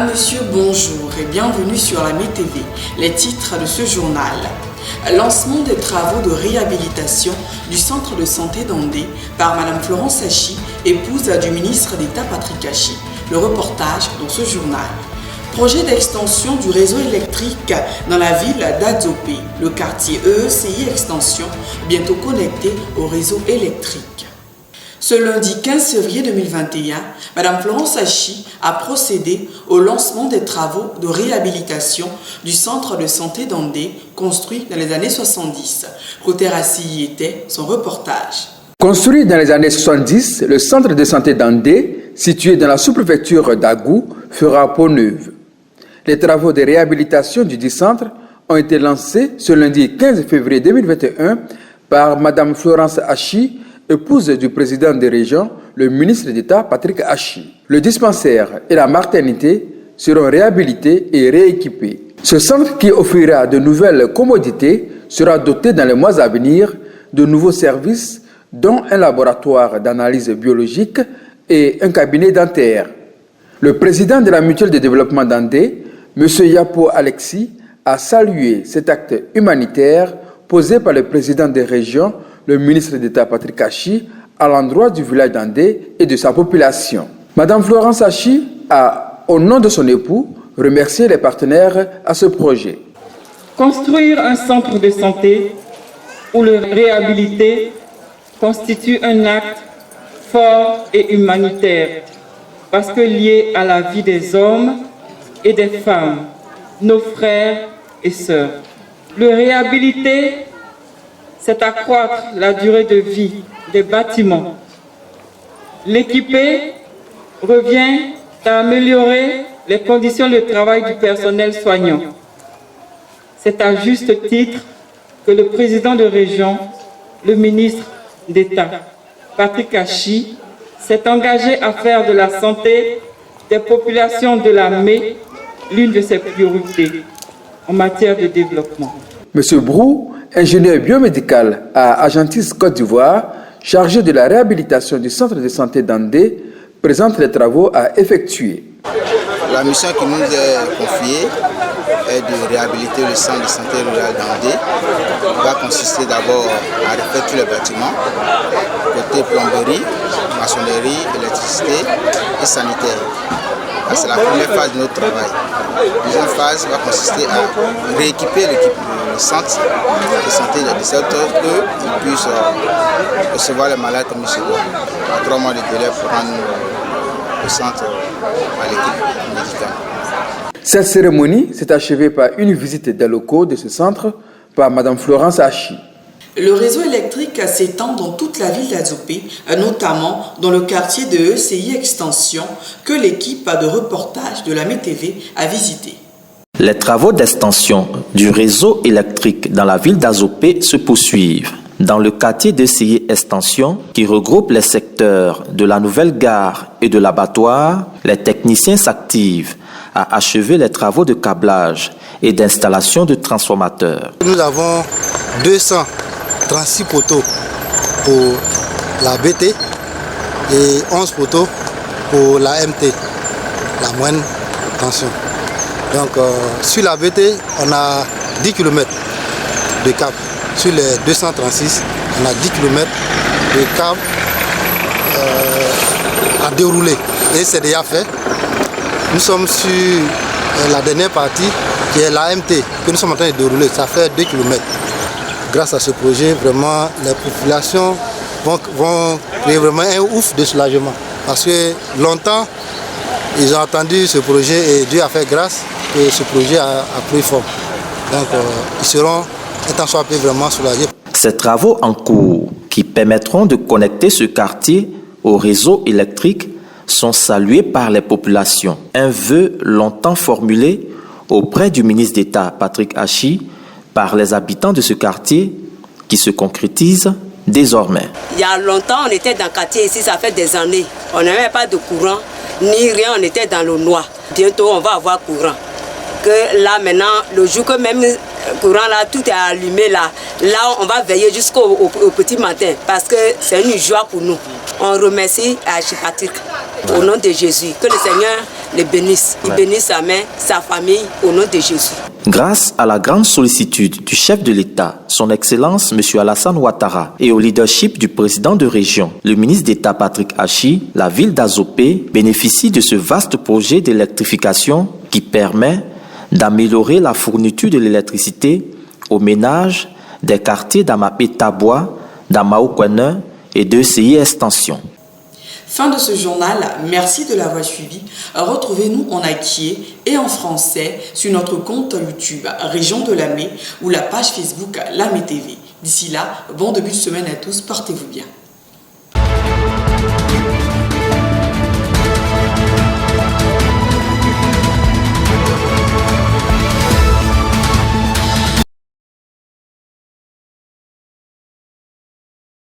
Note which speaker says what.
Speaker 1: Mesdames, Messieurs, bonjour et bienvenue sur la MetTV. Les titres de ce journal. Lancement des travaux de réhabilitation du centre de santé d'Andé par Madame Florence Achi, épouse du ministre d'État Patrick Achi. Le reportage dans ce journal. Projet d'extension du réseau électrique dans la ville d'Adzopé. Le quartier EECI Extension, bientôt connecté au réseau électrique. Ce lundi 15 février 2021, Mme Florence Achi a procédé au lancement des travaux de réhabilitation du centre de santé d'Andé, construit dans les années 70. Clotaire Assis y était, son reportage.
Speaker 2: Construit dans les années 70, le centre de santé d'Andé, situé dans la sous-préfecture d'Agou, fera peau neuve. Les travaux de réhabilitation du dit centre ont été lancés ce lundi 15 février 2021 par Mme Florence Achi, épouse du président des régions, le ministre d'État Patrick Achi. Le dispensaire et la maternité seront réhabilités et rééquipés. Ce centre, qui offrira de nouvelles commodités, sera doté dans les mois à venir de nouveaux services, dont un laboratoire d'analyse biologique et un cabinet dentaire. Le président de la mutuelle de développement d'Andé, M. Yapo Alexis, a salué cet acte humanitaire posé par le président des régions, le ministre d'État Patrick Achi, à l'endroit du village d'Andé et de sa population. Madame Florence Achi a, au nom de son époux, remercié les partenaires à ce projet.
Speaker 3: Construire un centre de santé ou le réhabiliter constitue un acte fort et humanitaire parce que lié à la vie des hommes et des femmes, nos frères et sœurs. Le réhabiliter, c'est accroître la durée de vie des bâtiments. L'équiper revient à améliorer les conditions de travail du personnel soignant. C'est à juste titre que le président de région, le ministre d'État, Patrick Achi, s'est engagé à faire de la santé des populations de la ME l'une de ses priorités en matière de développement.
Speaker 2: Monsieur Brou, ingénieur biomédical à Agentis Côte d'Ivoire, chargé de la réhabilitation du centre de santé d'Andé, présente les travaux à effectuer.
Speaker 4: La mission qui nous est confiée est de réhabiliter le centre de santé rural d'Andé. Il va consister d'abord à refaire tous les bâtiments, côté plomberie, maçonnerie, électricité et sanitaire. C'est la première phase de notre travail. La deuxième phase va consister à rééquiper le centre de santé de sorte qu'il puisse recevoir les malades comme il se doit. À 3 mois de délai pour rendre le centre à l'équipe médicale.
Speaker 2: Cette cérémonie s'est achevée par une visite des locaux de ce centre par Mme Florence Achi.
Speaker 1: Le réseau électrique s'étend dans toute la ville d'Adzopé, notamment dans le quartier de EECI Extension, que l'équipe de reportage de la MetTV a visité.
Speaker 5: Les travaux d'extension du réseau électrique dans la ville d'Adzopé se poursuivent. Dans le quartier d'EECI Extension, qui regroupe les secteurs de la nouvelle gare et de l'abattoir, les techniciens s'activent à achever les travaux de câblage et d'installation de transformateurs.
Speaker 6: Nous avons 236 poteaux pour la BT et 11 poteaux pour la MT, la moyenne tension. Donc sur la BT, on a 10 km de câbles. Sur les 236, on a 10 km de câbles à dérouler. Et c'est déjà fait. Nous sommes sur la dernière partie qui est la MT que nous sommes en train de dérouler. Ça fait 2 km. Grâce à ce projet, vraiment, les populations vont créer vraiment un ouf de soulagement. Parce que longtemps, ils ont attendu ce projet et Dieu a fait grâce que ce projet a pris forme. Donc, ils seront, étant soit peu, vraiment soulagés.
Speaker 5: Ces travaux en cours, qui permettront de connecter ce quartier au réseau électrique, sont salués par les populations. Un vœu longtemps formulé auprès du ministre d'État Patrick Achi par les habitants de ce quartier qui se concrétise désormais.
Speaker 7: Il y a longtemps, on était dans le quartier ici, ça fait des années. On n'avait pas de courant, ni rien, on était dans le noir. Bientôt, on va avoir courant. Que là, maintenant, le jour que même courant, là, tout est allumé, là, on va veiller jusqu'au petit matin parce que c'est une joie pour nous. On remercie Archie Patrick au nom de Jésus. Que le Seigneur le bénisse. Il bénisse sa mère, sa famille, au nom de Jésus.
Speaker 5: Grâce à la grande sollicitude du chef de l'État, son Excellence M. Alassane Ouattara, et au leadership du président de région, le ministre d'État Patrick Hachi, la ville d'Azopé bénéficie de ce vaste projet d'électrification qui permet d'améliorer la fourniture de l'électricité aux ménages des quartiers d'Amapé-Tabois, d'Amaokouene et de CI Extension.
Speaker 1: Fin de ce journal, merci de l'avoir suivi. Retrouvez-nous en hakié et en français sur notre compte YouTube Région de Lamé ou la page Facebook Lamé TV. D'ici là, bon début de semaine à tous, portez-vous bien.